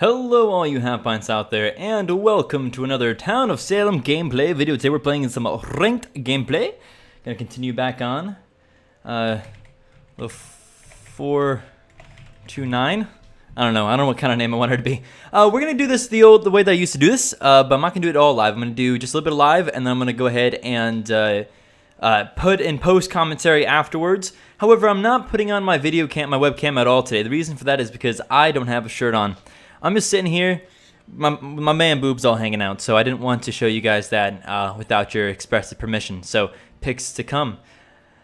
Hello all you half-pints out there, and welcome to another Town of Salem gameplay video. Today we're playing some ranked gameplay. Gonna continue back on the 429. I don't know what kind of name I want her to be. We're gonna do this the way that I used to do this, but I'm not gonna do it all live. I'm gonna do just a little bit of live, and then I'm gonna go ahead and put in post commentary afterwards. However, I'm not putting on my my webcam at all today. The reason for that is because I don't have a shirt on. I'm just sitting here, my man boobs all hanging out, so I didn't want to show you guys that without your expressive permission. So, pics to come.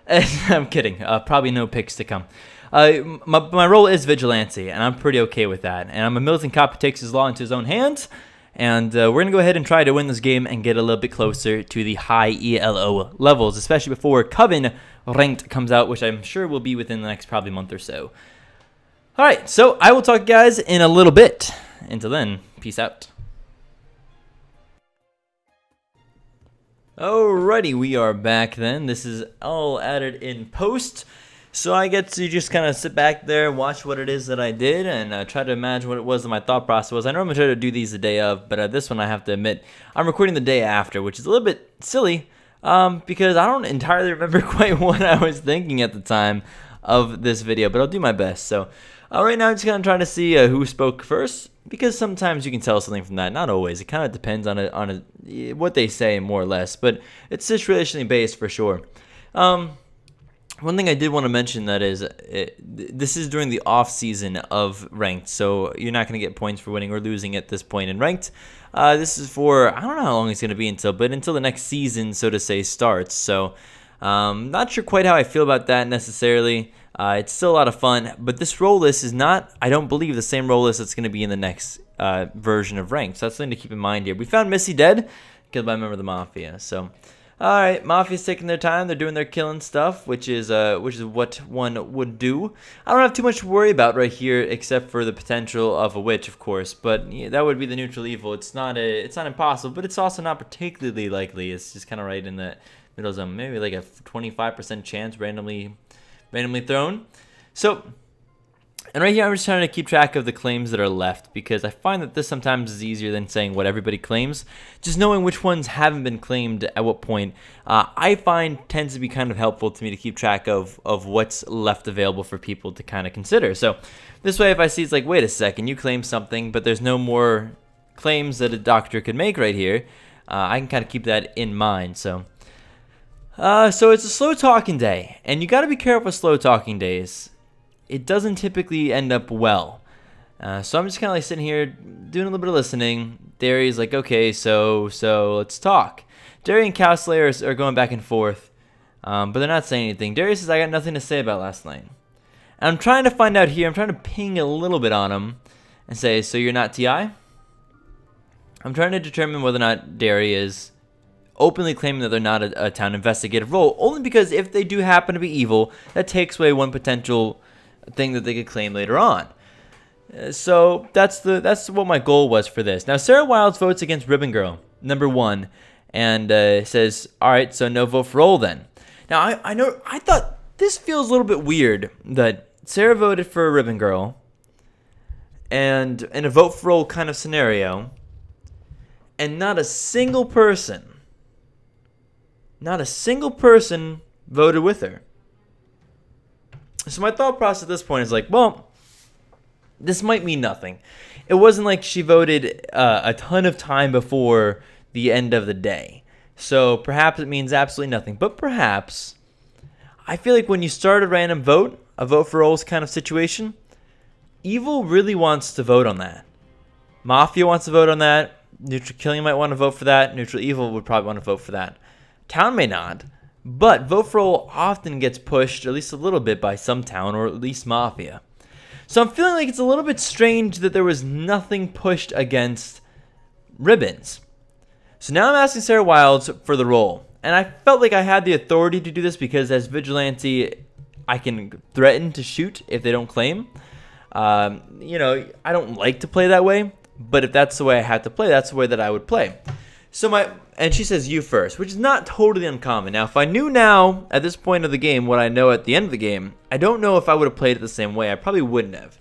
I'm kidding. Probably no pics to come. My role is vigilante, and I'm pretty okay with that. And I'm a militant cop who takes his law into his own hands. And we're going to go ahead and try to win this game and get a little bit closer to the high ELO levels, especially before Coven Ranked comes out, which I'm sure will be within the next probably month or so. Alright, so I will talk to you guys in a little bit. Until then, peace out. Alrighty, we are back then. This is all added in post. So I get to just kind of sit back there, watch what it is that I did, and try to imagine what it was that my thought process was. I normally try to do these the day of, but this one I have to admit, I'm recording the day after, which is a little bit silly, because I don't entirely remember quite what I was thinking at the time of this video, but I'll do my best. So right now I'm just going to try to see who spoke first, because sometimes you can tell something from that. Not always. It kind of depends on what they say, more or less, but it's situationally based for sure. One thing I did want to mention that is, this is during the off season of Ranked, so you're not going to get points for winning or losing at this point in Ranked. This is for, I don't know how long it's going to be until the next season, so to say, starts. So, not sure quite how I feel about that necessarily. It's still a lot of fun, but this role list is not, I don't believe, the same role list that's going to be in the next version of Ranked. So that's something to keep in mind here. We found Missy dead, killed by a member of the Mafia, so... Alright, Mafia's taking their time. They're doing their killing stuff, which is what one would do. I don't have too much to worry about right here, except for the potential of a witch, of course. But yeah, that would be the neutral evil. It's not impossible, but it's also not particularly likely. It's just kind of right in the middle zone. Maybe like a 25% chance randomly thrown. So, and right here I'm just trying to keep track of the claims that are left, because I find that this sometimes is easier than saying what everybody claims. Just knowing which ones haven't been claimed at what point, I find tends to be kind of helpful to me to keep track of what's left available for people to kind of consider. So this way, if I see it's like, wait a second, you claimed something, but there's no more claims that a doctor could make right here, I can kind of keep that in mind. So it's a slow talking day, and you got to be careful with slow talking days. It doesn't typically end up well. So I'm just kind of like sitting here doing a little bit of listening. Derry's like, okay, so let's talk. Derry and Cowslayer are going back and forth, but they're not saying anything. Derry says, I got nothing to say about last night. And I'm trying to find out here. I'm trying to ping a little bit on him and say, so you're not TI? I'm trying to determine whether or not Derry is openly claiming that they're not a town investigative role, only because if they do happen to be evil, that takes away one potential thing that they could claim later on. So that's what my goal was for this. Now Sarah Wilds votes against Ribbon Girl, number 1, and says, all right, so no vote for Roll then. Now I thought this feels a little bit weird that Sarah voted for Ribbon Girl, and in a vote for Roll kind of scenario, and not a single person voted with her. So my thought process at this point is like, well, this might mean nothing. It wasn't like she voted a ton of time before the end of the day. So perhaps it means absolutely nothing. But perhaps, I feel like when you start a random vote, a vote for rolls kind of situation, evil really wants to vote on that. Mafia wants to vote on that. Neutral killing might want to vote for that. Neutral evil would probably want to vote for that. Town may not. But vote for roll often gets pushed, at least a little bit, by some town, or at least Mafia. So I'm feeling like it's a little bit strange that there was nothing pushed against Ribbons. So now I'm asking Sarah Wilds for the roll. And I felt like I had the authority to do this because as vigilante, I can threaten to shoot if they don't claim. I don't like to play that way, but if that's the way I have to play, that's the way that I would play. And she says you first, which is not totally uncommon. Now, if I knew now, at this point of the game, what I know at the end of the game, I don't know if I would have played it the same way. I probably wouldn't have.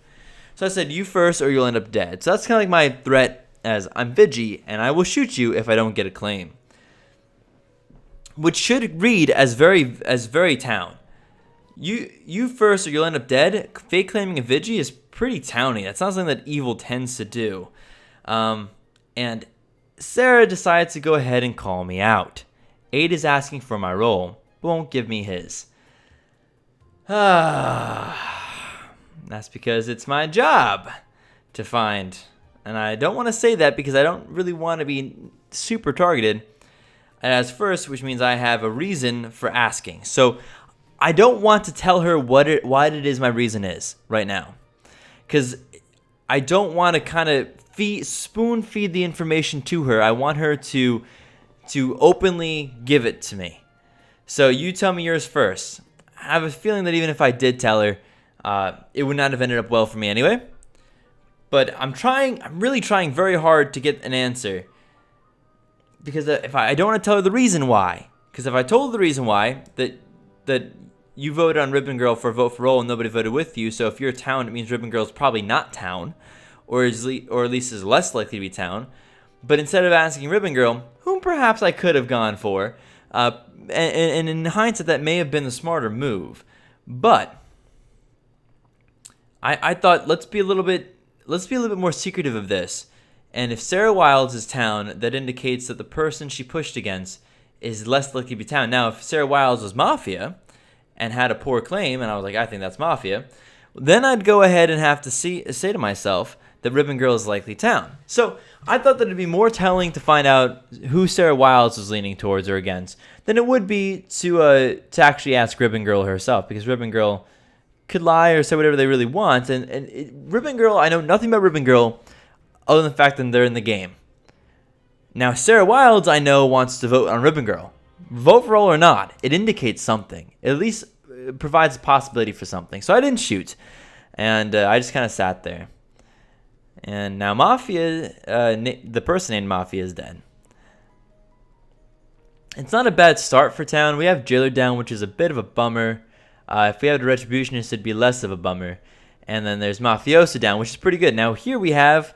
So I said, you first or you'll end up dead. So that's kind of like my threat, as I'm Vigi, and I will shoot you if I don't get a claim. Which should read as very Town. You first or you'll end up dead. Fake claiming a Vigi is pretty towny. That's not something that evil tends to do. And Sarah decides to go ahead and call me out. 8 is asking for my role, but won't give me his. That's because it's my job to find. And I don't want to say that because I don't really want to be super targeted as first, which means I have a reason for asking. So I don't want to tell her what it is my reason is right now, because I don't want to kind of spoon feed the information to her. I want her to openly give it to me. So you tell me yours first. I have a feeling that even if I did tell her, it would not have ended up well for me anyway. But I'm really trying very hard to get an answer, because if I don't want to tell her the reason why. Because if I told her the reason why, that you voted on Ribbon Girl for a vote for role and nobody voted with you, so if you're Town, it means Ribbon Girl's probably not Town, or at least is less likely to be Town. But instead of asking Ribbon Girl, whom perhaps I could have gone for, and in hindsight, that may have been the smarter move. But I thought, let's be a little bit more secretive of this. And if Sarah Wilds is Town, that indicates that the person she pushed against is less likely to be Town. Now, if Sarah Wilds was Mafia and had a poor claim, and I was like, I think that's Mafia, then I'd go ahead and have to say to myself that Ribbon Girl is likely Town. So I thought that it'd be more telling to find out who Sarah Wilds was leaning towards or against than it would be to actually ask Ribbon Girl herself, because Ribbon Girl could lie or say whatever they really want. And Ribbon Girl, I know nothing about Ribbon Girl other than the fact that they're in the game. Now, Sarah Wilds, I know, wants to vote on Ribbon Girl. Vote for role or not, it indicates something. At least it provides a possibility for something. So I didn't shoot, and I just kind of sat there. And now Mafia, the person named Mafia is dead. It's not a bad start for Town. We have Jailer down, which is a bit of a bummer. If we had a Retributionist, it'd be less of a bummer. And then there's Mafioso down, which is pretty good. Now here we have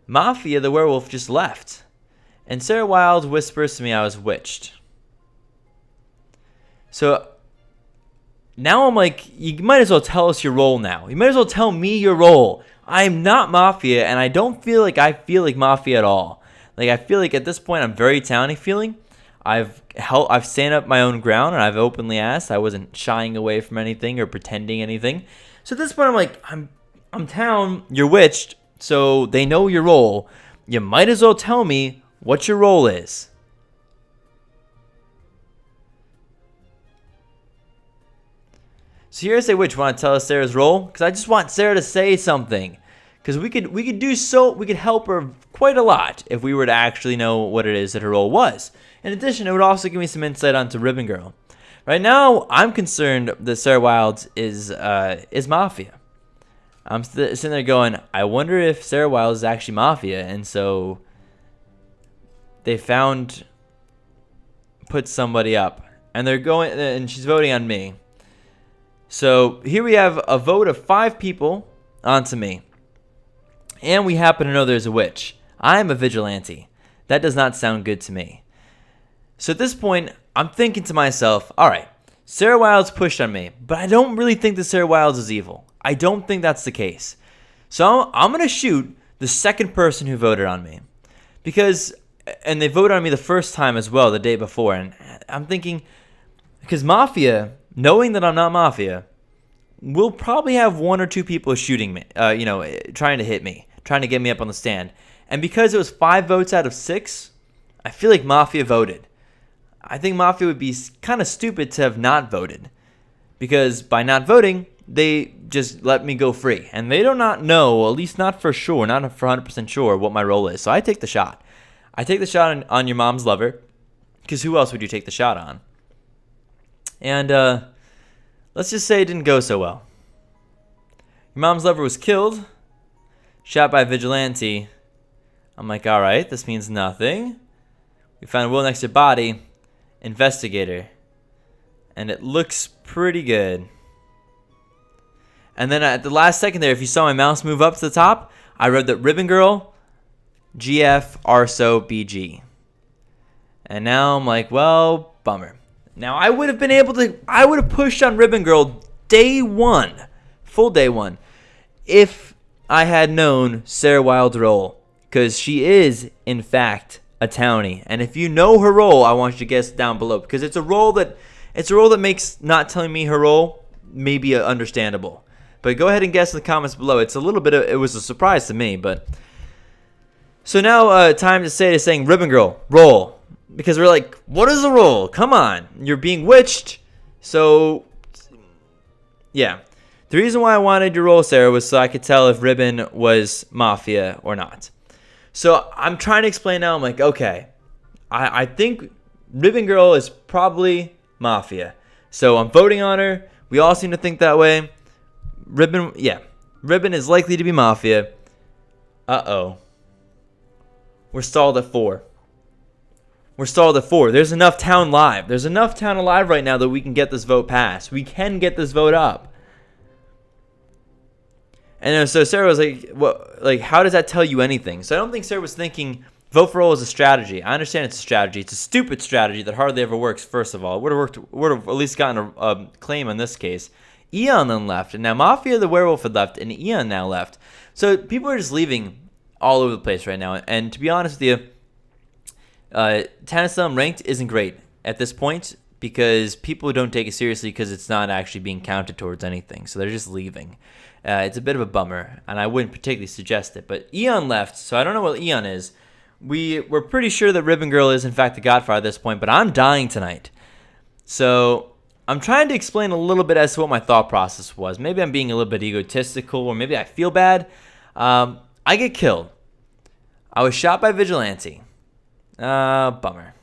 Mafia, the werewolf, just left. And Sarah Wilds whispers to me I was witched. So now I'm like, you might as well tell us your role now. You might as well tell me your role. I'm not Mafia, and I don't feel like Mafia at all. Like, I feel like at this point I'm very Towny feeling. I've stand up my own ground, and I've openly asked. I wasn't shying away from anything or pretending anything. So at this point I'm like, I'm Town, you're witched, so they know your role. You might as well tell me what your role is. So here I say, which want to tell us Sarah's role? Because I just want Sarah to say something. Because we could help her quite a lot if we were to actually know what it is that her role was. In addition, it would also give me some insight onto Ribbon Girl. Right now, I'm concerned that Sarah Wilds is Mafia. I'm sitting there going, I wonder if Sarah Wilds is actually Mafia, and so they put somebody up, and they're going, and she's voting on me. So here we have a vote of 5 people onto me. And we happen to know there's a witch. I am a vigilante. That does not sound good to me. So at this point, I'm thinking to myself, all right, Sarah Wilds pushed on me, but I don't really think that Sarah Wilds is evil. I don't think that's the case. So I'm going to shoot the second person who voted on me. And they voted on me the first time as well, the day before. And I'm thinking, because Mafia, knowing that I'm not Mafia, will probably have 1 or 2 people shooting me, trying to hit me, trying to get me up on the stand. And because it was 5 votes out of 6, I feel like Mafia voted. I think Mafia would be kind of stupid to have not voted, because by not voting, they just let me go free. And they do not know, at least not for sure, not for 100% sure, what my role is. So I take the shot. I take the shot on your mom's lover, because who else would you take the shot on? And let's just say it didn't go so well. Your mom's lover was killed, shot by a vigilante. I'm like, all right, this means nothing. We found a will next to body, investigator, and it looks pretty good. And then at the last second there, if you saw my mouse move up to the top, I wrote that Ribbon Girl, GF, Arso, BG. And now I'm like, well, bummer. Now I would have pushed on Ribbon Girl day one, full day one, if I had known Sarah Wild's role. Because she is, in fact, a townie. And if you know her role, I want you to guess down below. Because it's a role that makes not telling me her role maybe understandable. But go ahead and guess in the comments below. It was a surprise to me. But so now time to saying Ribbon Girl, roll. Because we're like, what is the role? Come on. You're being witched. So, yeah. The reason why I wanted to roll Sarah was so I could tell if Ribbon was Mafia or not. So I'm trying to explain now. I'm like, okay, I think Ribbon Girl is probably Mafia. So I'm voting on her. We all seem to think that way. Ribbon is likely to be Mafia. Uh-oh. We're stalled at 4. There's enough town live. There's enough town alive right now that we can get this vote passed. We can get this vote up. And so Sarah was like, "Well, like, how does that tell you anything?" So I don't think Sarah was thinking vote for all is a strategy. I understand it's a strategy. It's a stupid strategy that hardly ever works. First of all, it would have at least gotten a claim in this case. Eon then left, and now Mafia the werewolf had left, and Eon now left. So people are just leaving all over the place right now. And to be honest with you, Town of Salem Ranked isn't great at this point because people don't take it seriously because it's not actually being counted towards anything. So they're just leaving. It's a bit of a bummer, and I wouldn't particularly suggest it. But Eon left, so I don't know what Eon is. We're pretty sure that Ribbon Girl is, in fact, the Godfather at this point, but I'm dying tonight. So I'm trying to explain a little bit as to what my thought process was. Maybe I'm being a little bit egotistical, or maybe I feel bad. I get killed. I was shot by Vigilante. Bummer.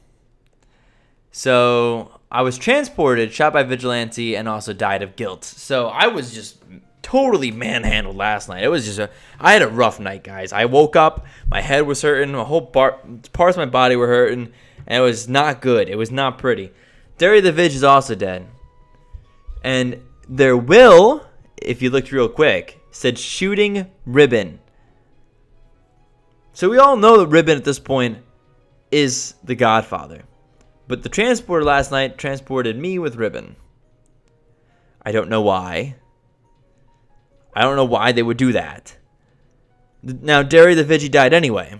So I was transported, shot by Vigilante, and also died of guilt. So I was just totally manhandled last night. It was just I had a rough night, guys. I woke up, my head was hurting, my whole parts of my body were hurting, and it was not good. It was not pretty. Derry the Vig is also dead. And their will, if you looked real quick, said shooting Ribbon. So we all know that Ribbon at this point is the Godfather. But the transporter last night transported me with Ribbon. I don't know why. I don't know why they would do that. Now, Derry the Vigi died anyway.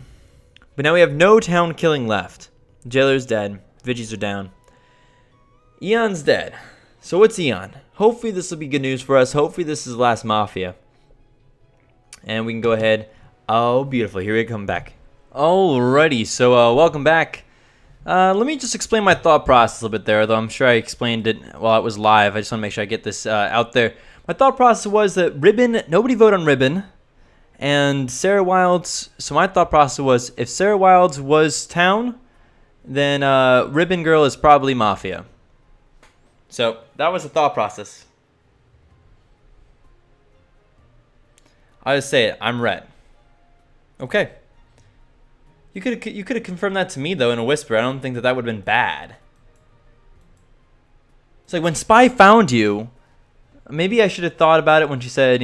But now we have no town killing left. Jailer's dead. Vigis are down. Eon's dead. So what's Eon? Hopefully this will be good news for us. Hopefully this is the last Mafia. And we can go ahead. Oh, beautiful. Here we come back. Alrighty. So welcome back. Let me just explain my thought process a little bit there, though I'm sure I explained it while it was live. I just want to make sure I get this out there. My thought process was that Ribbon, nobody voted on Ribbon, and Sarah Wilds. So my thought process was if Sarah Wilds was town, then Ribbon Girl is probably Mafia. So that was the thought process. I just say it. I'm red. Okay. You could have confirmed that to me though in a whisper. I don't think that would have been bad. It's like when Spy found you. Maybe I should have thought about it when she said,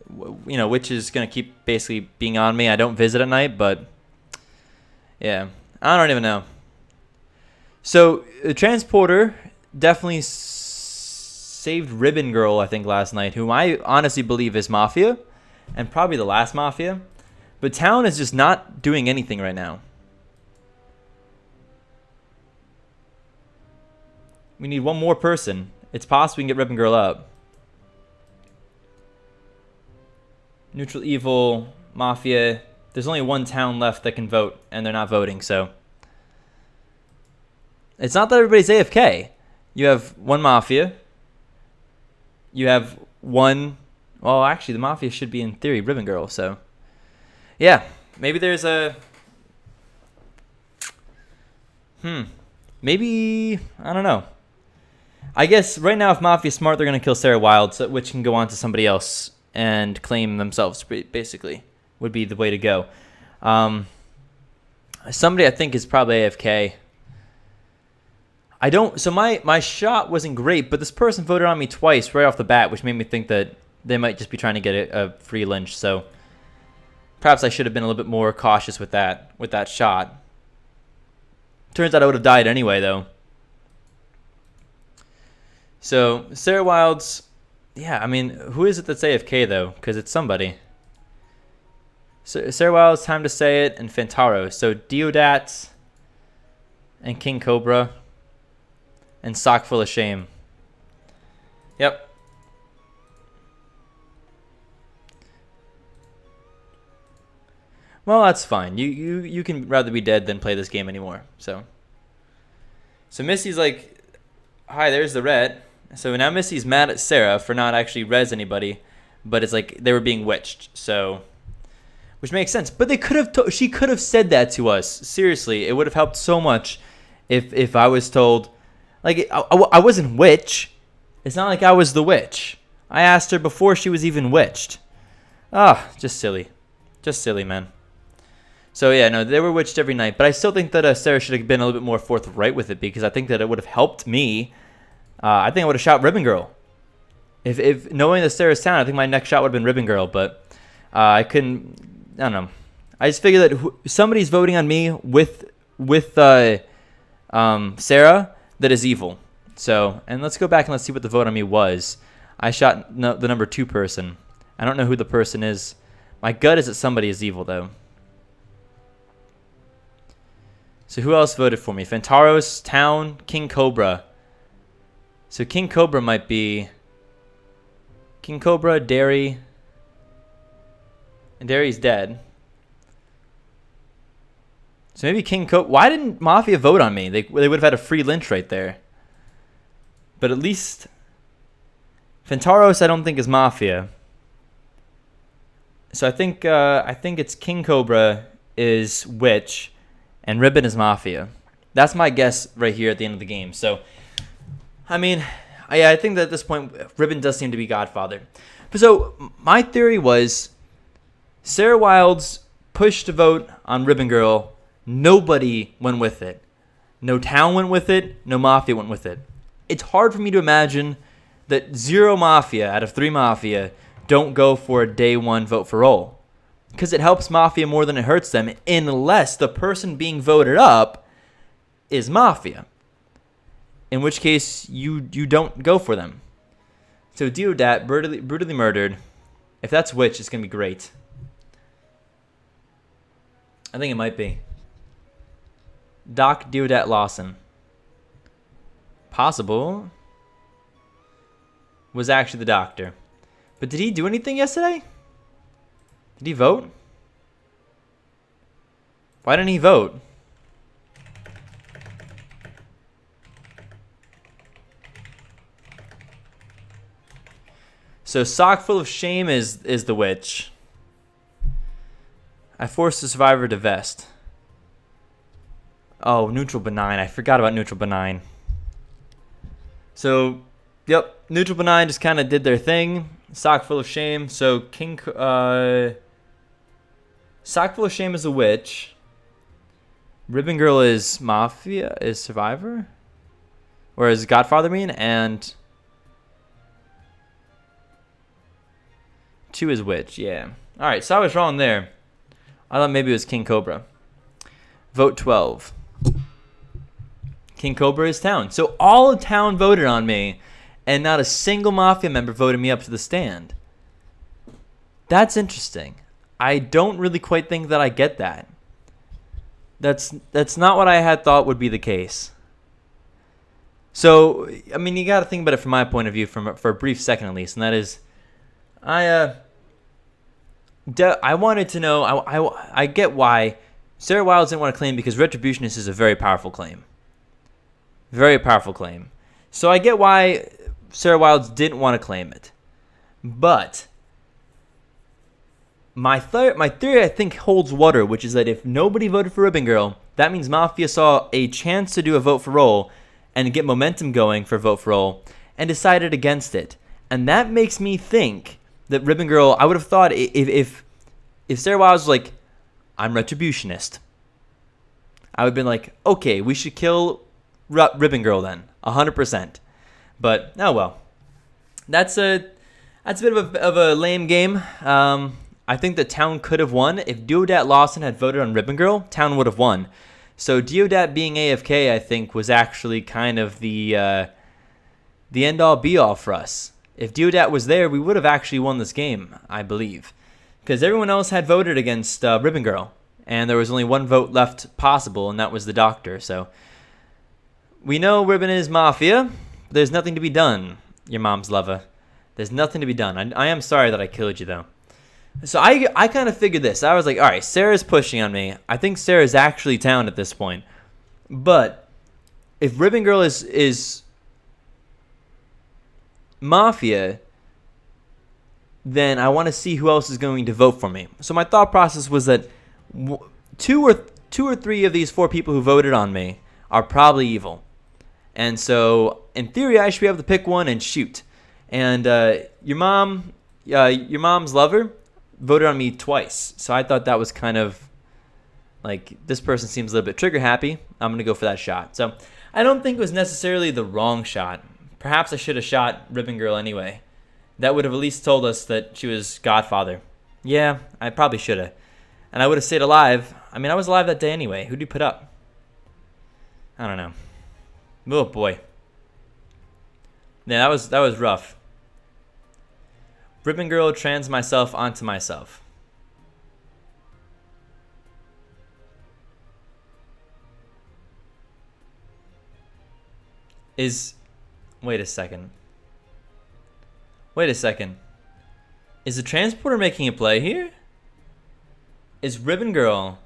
which is gonna keep basically being on me. I don't visit at night, but yeah, I don't even know. So the transporter definitely saved Ribbon Girl, I think, last night, whom I honestly believe is Mafia, and probably the last Mafia. But Town is just not doing anything right now. We need one more person. It's possible we can get Ribbon Girl up. Neutral Evil, Mafia. There's only one town left that can vote, and they're not voting, so. It's not that everybody's AFK. You have one Mafia. You have one. Well, actually, the Mafia should be, in theory, Ribbon Girl, so. Yeah, maybe there's a. Maybe. I don't know. I guess right now, if Mafia's smart, they're going to kill Sarah Wild, which can go on to somebody else and claim themselves, basically, would be the way to go. Somebody I think is probably AFK. I don't. So my shot wasn't great, but this person voted on me twice right off the bat, which made me think that they might just be trying to get a free lynch. So perhaps I should have been a little bit more cautious with that shot. Turns out I would have died anyway, though. So Sarah Wild's, yeah. I mean, who is it that's AFK though? Because it's somebody. So Sarah Wild's Time to Say It and Fantaro. So Deodat and King Cobra and Sock Full of Shame. Yep. Well, that's fine. You can rather be dead than play this game anymore. So Missy's like, hi, there's the red. So now Missy's mad at Sarah for not actually res anybody, but it's like they were being witched. So, which makes sense. But they could have she could have said that to us. Seriously, it would have helped so much if I was told, like, I wasn't witch. It's not like I was the witch. I asked her before she was even witched. Ah, just silly. Just silly, man. So yeah, no, they were witched every night. But I still think that Sarah should have been a little bit more forthright with it, because I think that it would have helped me. I think I would have shot Ribbon Girl. If knowing that Sarah's Town, I think my next shot would have been Ribbon Girl. But I couldn't. I don't know. I just figured that somebody's voting on me with Sarah that is evil. So, and let's go back and let's see what the vote on me was. I shot the number 2 person. I don't know who the person is. My gut is that somebody is evil, though. So who else voted for me? Fantaros, Town, King Cobra. So King Cobra might be King Cobra, Derry. And Derry's dead. So maybe King Cobra. Why didn't Mafia vote on me? They would have had a free lynch right there. But at least Fantaros I don't think is Mafia. So I think it's King Cobra is Witch. And Ribbon is Mafia. That's my guess right here at the end of the game. So, I mean, I think that at this point, Ribbon does seem to be Godfather. So, my theory was Sarah Wild's push to vote on Ribbon Girl. Nobody went with it. No Town went with it. No Mafia went with it. It's hard for me to imagine that 0 Mafia out of 3 Mafia don't go for a day 1 vote for all. Because it helps Mafia more than it hurts them, unless the person being voted up is Mafia. In which case, you don't go for them. So Deodat, brutally murdered. If that's Witch, it's going to be great. I think it might be. Doc Deodat Lawson. Possible. Was actually the doctor. But did he do anything yesterday? Did he vote? Why didn't he vote? So Sock Full of Shame is the witch. I forced the survivor to vest. Oh, Neutral Benign. I forgot about Neutral Benign. So, yep, Neutral Benign just kind of did their thing. Sock Full of Shame. So Sock Full of Shame is a witch. Ribbon Girl is Mafia, is Survivor? Or is Godfather mean? And 2 is Witch, yeah. Alright, so I was wrong there. I thought maybe it was King Cobra. Vote 12. King Cobra is Town. So all of Town voted on me, and not a single Mafia member voted me up to the stand. That's interesting. I don't really quite think that I get that. That's not what I had thought would be the case. So, I mean, you got to think about it from my point of view for a brief second at least, and that is, I wanted to know, I get why Sarah Wild didn't want to claim, because Retributionist is a very powerful claim. Very powerful claim. So I get why Sarah Wild didn't want to claim it. But my theory, I think, holds water, which is that if nobody voted for Ribbon Girl, that means Mafia saw a chance to do a vote for roll and get momentum going for vote for roll and decided against it. And that makes me think that Ribbon Girl, I would have thought if Sarah Wild was like, I'm Retributionist, I would have been like, okay, we should kill Ribbon Girl then, 100%. But oh well, that's a bit of a lame game. I think that Town could have won if Deodat Lawson had voted on Ribbon Girl. Town would have won. So Deodat being AFK, I think, was actually kind of the end all be all for us. If Deodat was there, we would have actually won this game, I believe, because everyone else had voted against Ribbon Girl, and there was only one vote left possible, and that was the doctor. So we know Ribbon is Mafia. There's nothing to be done, your mom's lover. There's nothing to be done. I am sorry that I killed you, though. So I kind of figured this. I was like, all right, Sarah's pushing on me. I think Sarah's actually Town at this point. But if Ribbon Girl is Mafia, then I want to see who else is going to vote for me. So my thought process was that two or three of these 4 people who voted on me are probably evil. And so in theory, I should be able to pick one and shoot. And your mom's lover voted on me twice. So I thought that was kind of like, this person seems a little bit trigger happy. I'm going to go for that shot. So I don't think it was necessarily the wrong shot. Perhaps I should have shot Ribbon Girl anyway. That would have at least told us that she was Godfather. Yeah, I probably should have. And I would have stayed alive. I mean, I was alive that day anyway. Who'd you put up? I don't know. Oh boy. Yeah, that was rough. Ribbon Girl trans myself onto myself. Wait a second. Is the transporter making a play here? Is Ribbon Girl...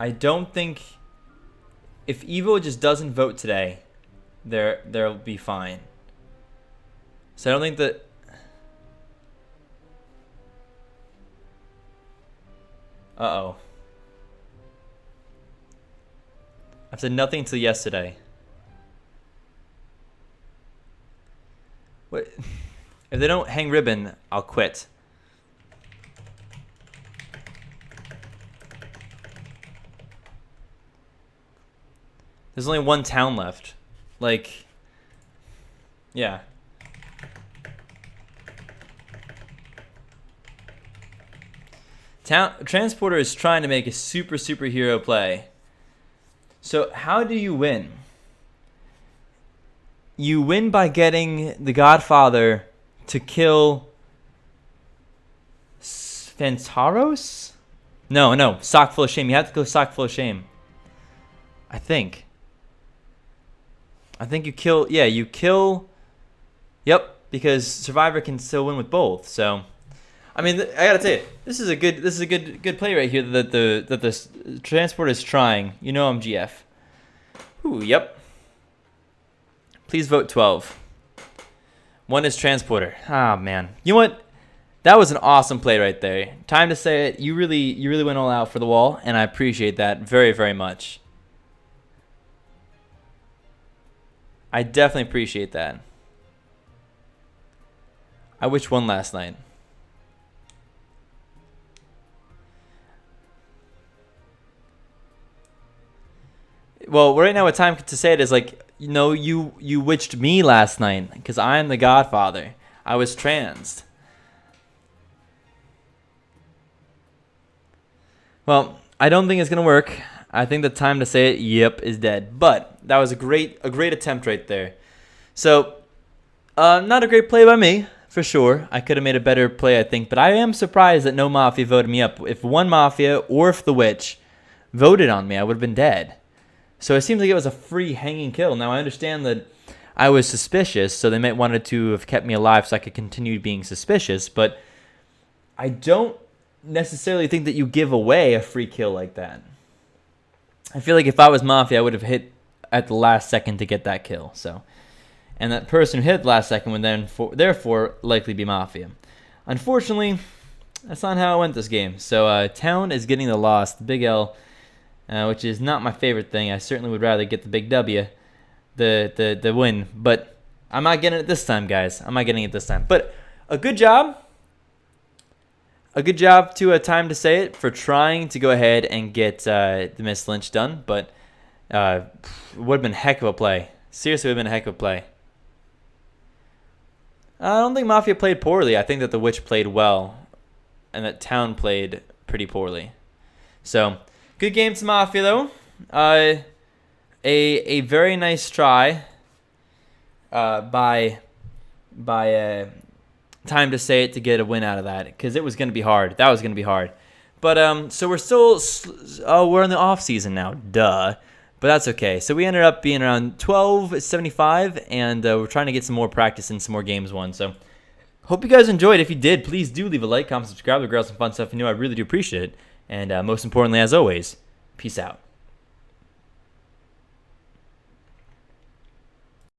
I don't think... If Evo just doesn't vote today, they'll be fine. So I don't think that... Uh-oh. I've said nothing until yesterday. What? If they don't hang Ribbon, I'll quit. There's only one town left. Like, yeah. Transporter is trying to make a superhero play. So how do you win? You win by getting the Godfather to kill Fantaros? No, Sock Full of Shame. You have to kill Sock Full of Shame. I think you kill, yeah, you kill, yep, because Survivor can still win with both. So, I mean, I gotta tell you, this is a good play right here that the transport is trying. You know I'm GF. Ooh, yep. Please vote 12. One is transporter. Ah, man. You know what? That was an awesome play right there. Time to say it. You really went all out for the wall, and I appreciate that very, very much. I definitely appreciate that. I wish won last night. Well, right now, what time to say it is like, you know, you witched me last night because I am the Godfather. I was transed. Well, I don't think it's gonna work. I think the time to say it, yep, is dead. But that was a great attempt right there. So, not a great play by me, for sure. I could have made a better play, I think. But I am surprised that no Mafia voted me up. If one Mafia or if the Witch voted on me, I would have been dead. So it seems like it was a free hanging kill. Now, I understand that I was suspicious, so they might wanted to have kept me alive so I could continue being suspicious. But I don't necessarily think that you give away a free kill like that. I feel like if I was Mafia, I would have hit at the last second to get that kill. So, and that person who hit at the last second would then, therefore, likely be Mafia. Unfortunately, that's not how it went this game. So, Town is getting the loss, the big L, which is not my favorite thing. I certainly would rather get the big W, the win. But I'm not getting it this time, guys. I'm not getting it this time. But a good job. a good job to Time to Say It for trying to go ahead and get the Miss Lynch done, but it would have been a heck of a play. Seriously, would have been a heck of a play. I don't think Mafia played poorly. I think that the Witch played well, and that Town played pretty poorly. So, good game to Mafia, though. A very nice try by Time to Say It to get a win out of that, because it was going to be hard. That was going to be hard. But so we're still we're in the off season now. Duh. But that's okay. So we ended up being around 1275, and we're trying to get some more practice and some more games won. So hope you guys enjoyed. If you did, please do leave a like, comment, subscribe. The girls some fun stuff. You know I really do appreciate it. And most importantly, as always, peace out.